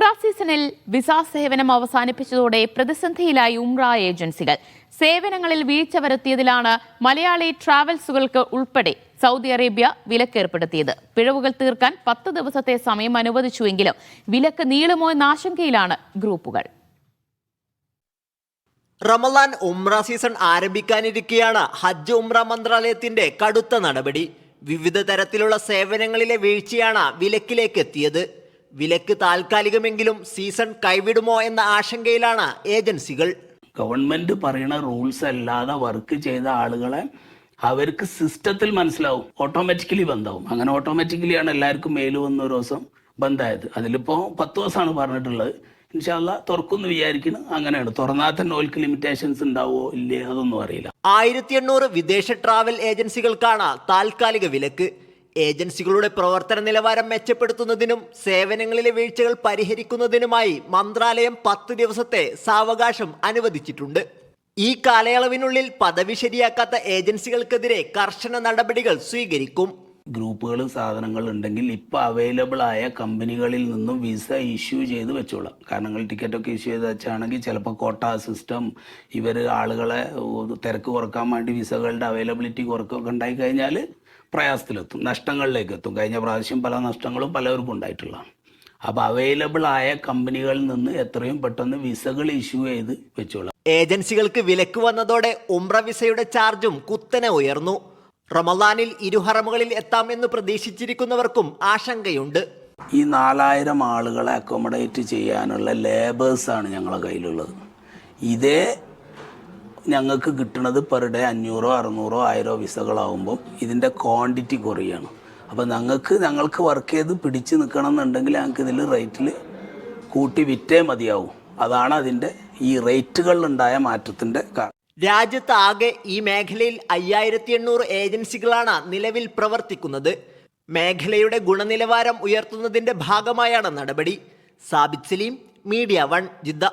ഉംറ സീസണിൽ വിസ സേവനം അവസാനിപ്പിച്ചതോടെ പ്രതിസന്ധിയിലായി ഉംറ ഏജൻസികൾ. സേവനങ്ങളിൽ വീഴ്ച വരുത്തിയതിലാണ് മലയാളി ട്രാവൽസുകൾക്ക് ഉൾപ്പെടെ സൗദി അറേബ്യ വിലക്കേർപ്പെടുത്തിയത്. പിഴവുകൾ തീർക്കാൻ 10 ദിവസത്തെ സമയം അനുവദിച്ചുവെങ്കിലും വിലക്ക് നീളുമോ എന്ന ആശങ്കയിലാണ് ഗ്രൂപ്പുകൾ. റമദാൻ ഉംറ സീസൺ ആരംഭിക്കാനിരിക്കെയാണ് ഹജ്ജ് ഉംറ മന്ത്രാലയത്തിന്റെ കടുത്ത നടപടി. വിവിധ തരത്തിലുള്ള സേവനങ്ങളിലെ വീഴ്ചയാണ് വിലക്കിലേക്ക് എത്തിയത്. വിലക്ക് താൽക്കാലികമെങ്കിലും സീസൺ കൈവിടുമോ എന്ന ആശങ്കയിലാണ് ഏജൻസികൾ. ഗവൺമെന്റ് പറയുന്ന റൂൾസ് അല്ലാതെ വർക്ക് ചെയ്ത ആളുകളെ അവർക്ക് സിസ്റ്റത്തിൽ മനസ്സിലാവും, ഓട്ടോമാറ്റിക്കലി ബന്ധാവും. അങ്ങനെ ഓട്ടോമാറ്റിക്കലിയാണ് എല്ലാവർക്കും മെയിൽ വന്ന ഒരു ദിവസം ബന്ധായത്. അതിലിപ്പോ 10 ദിവസമാണ് പറഞ്ഞിട്ടുള്ളത്. ഇൻഷാ അല്ലാ തുറക്കുമെന്ന് വിചാരിക്കുന്നു. അങ്ങനെയാണ്. തുറന്നാൽ തന്നെ ഓൽക്ക് ലിമിറ്റേഷൻസ് ഉണ്ടാവോ ഇല്ലേ അതൊന്നും അറിയില്ല. 1800 വിദേശ ട്രാവൽ ഏജൻസികൾക്കാണ് താൽക്കാലിക വിലക്ക്. ഏജൻസികളുടെ പ്രവർത്തന നിലവാരം മെച്ചപ്പെടുത്തുന്നതിനും സേവനങ്ങളിലെ വീഴ്ചകൾ പരിഹരിക്കുന്നതിനുമായി മന്ത്രാലയം 10 ദിവസത്തെ സാവകാശം അനുവദിച്ചിട്ടുണ്ട്. ഈ കാലയളവിനുള്ളിൽ പദവി ശരിയാക്കാത്ത ഏജൻസികൾക്കെതിരെ കർശന നടപടികൾ സ്വീകരിക്കും. ഗ്രൂപ്പുകൾ സാധനങ്ങൾ ഉണ്ടെങ്കിൽ ഇപ്പോൾ അവൈലബിൾ ആയ കമ്പനികളിൽ നിന്നും വിസ ഇഷ്യൂ ചെയ്ത് വെച്ചോളാം. കാരണം ടിക്കറ്റൊക്കെ ഇഷ്യൂ ചെയ്ത് വെച്ചാണെങ്കിൽ ചിലപ്പോൾ കോട്ട സിസ്റ്റം ഇവർ ആളുകളെ തിരക്ക് കുറക്കാൻ വേണ്ടി വിസകളുടെ അവൈലബിലിറ്റി കുറക്കൊക്കെ ഉണ്ടായി കഴിഞ്ഞാൽ പ്രയാസത്തിലെത്തും, നഷ്ടങ്ങളിലേക്ക് എത്തും. കഴിഞ്ഞ പ്രാവശ്യം പല നഷ്ടങ്ങളും പലവർക്കും ഉണ്ടായിട്ടുള്ളതാണ്. അപ്പോൾ അവൈലബിൾ ആയ കമ്പനികളിൽ നിന്ന് എത്രയും പെട്ടെന്ന് വിസകൾ ഇഷ്യൂ ചെയ്ത് വെച്ചോളാം. ഏജൻസികൾക്ക് വിലക്ക് വന്നതോടെ ഉംറ വിസയുടെ ചാർജും കുത്തനെ ഉയർന്നു. റമദാനിൽ ഇരുഹറമുകളിൽ എത്താമെന്ന് പ്രതീക്ഷിച്ചിരിക്കുന്നവർക്കും ആശങ്കയുണ്ട്. ഈ 4000 ആളുകളെ അക്കോമഡേറ്റ് ചെയ്യാനുള്ള ലേബേഴ്സാണ് ഞങ്ങളുടെ കയ്യിലുള്ളത്. ഇതേ ഞങ്ങൾക്ക് കിട്ടുന്നത് പെർ ഡേ 500, 600, 1000 വിസകളാവുമ്പം ഇതിൻ്റെ ക്വാണ്ടിറ്റി കുറയാണ്. അപ്പോൾ ഞങ്ങൾക്ക് വർക്ക് ചെയ്ത് പിടിച്ച് നിൽക്കണം എന്നുണ്ടെങ്കിൽ ഞങ്ങൾക്ക് ഇതിൽ റേറ്റിൽ കൂട്ടി വിറ്റേ മതിയാവും. അതാണ് അതിൻ്റെ ഈ റേറ്റുകളിലുണ്ടായ മാറ്റത്തിൻ്റെ കാരണം. രാജ്യത്ത് ആകെ ഈ മേഖലയിൽ 5800 ഏജൻസികളാണ് നിലവിൽ പ്രവർത്തിക്കുന്നത്. മേഖലയുടെ ഗുണനിലവാരം ഉയർത്തുന്നതിന്റെ ഭാഗമായാണ് നടപടി. Sabith Saleem, media 1, Jeddah.